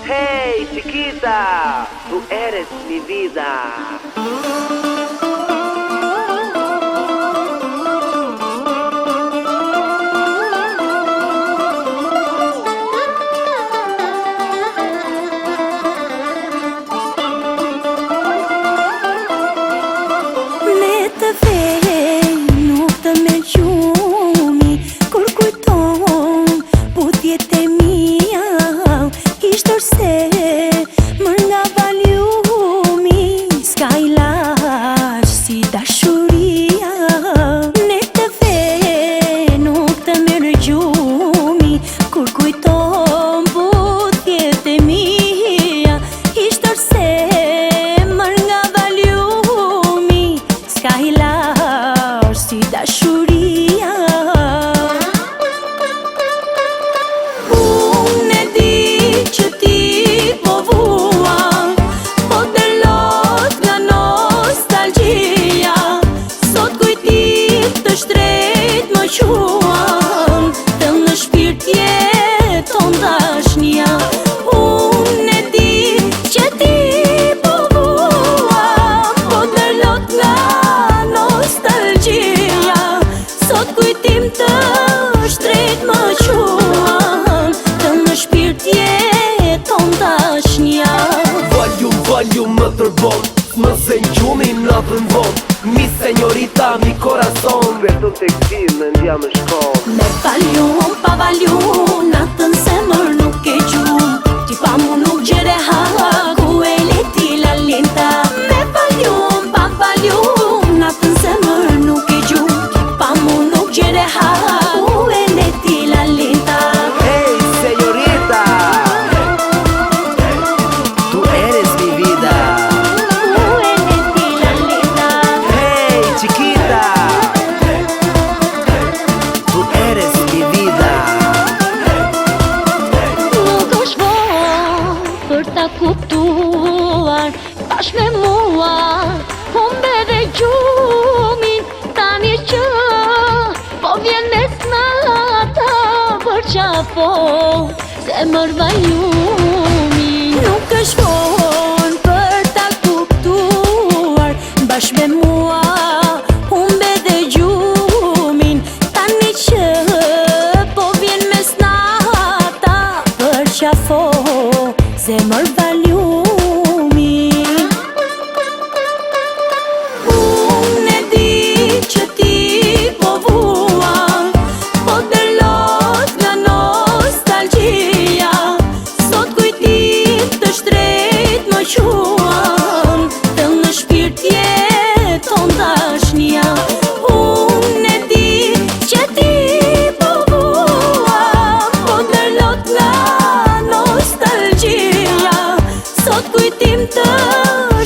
Hey, chiquita, tú eres mi vida. Valium më tërbon, më se në gjumi në të nëvon. Mi senjorita, mi corazon, Beto të këtim në ndja më shkon. Me valium, pa valium, natën se mërë nuk e gjum. Ti pa mu nuk gjere ha, ku e leti la linta. Me valium, pa valium, natën se mërë nuk e gjum. Ti pa mu nuk gjere ha, ku e leti la linta. Hey, señorita, tú eres mi vida. Hey, chiquita, tú eres mi vida. Nuk është vonë për ta kuptuar, tash me mua humbe dhe gjumin. Tani që po vjen mes nata për qafo zemër valiumi. Nuk është vonë për ta kuptuar, bashkë me mua humbe dhe gjumin. Tani që po vjen mes nata për qafo zemër valiumi. Unë e di që ti po vuan, po dëllot nga nostalgjia. Sot kujtim të shtrejt më quan, të në shpirt jeton dashnia. Unë e di që ti po vuan, po dëllot nga nostalgjia. Sot kujtim të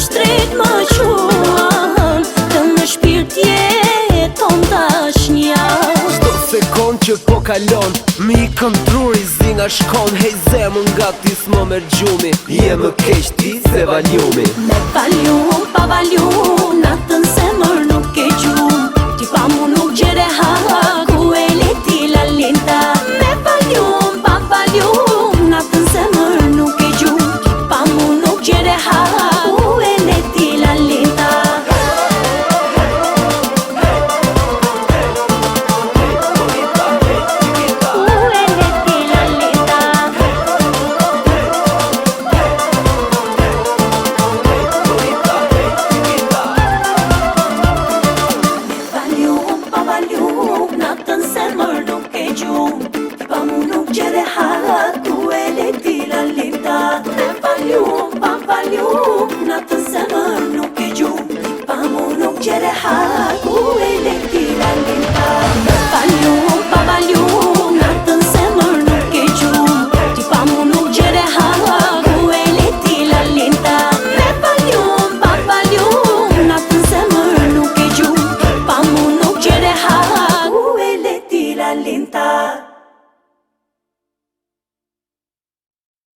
shtrejt më quan, të në shpirt jeton dashnia. Shto sekund që po kalon, mi këndruri zi nga shkon. Hej zemën nga ti s'mo merë gjumi, je më keq ti se valiumi. Me valium, pa valium, natën se mërë nuk e gjum. Ti pa mu nuk gjere ha, ku e leti la linta. Me valium, pa valium, natën se mërë nuk e gjum. Ti pa mu nuk gjere ha, ku e leti la linta. Natën se mërë nuk e gjum, pa mu nuk gjere ha, ku e leti la linta. Me valium, pa valium, natën se mërë nuk e gjum, pa mu nuk gjere ha, ku e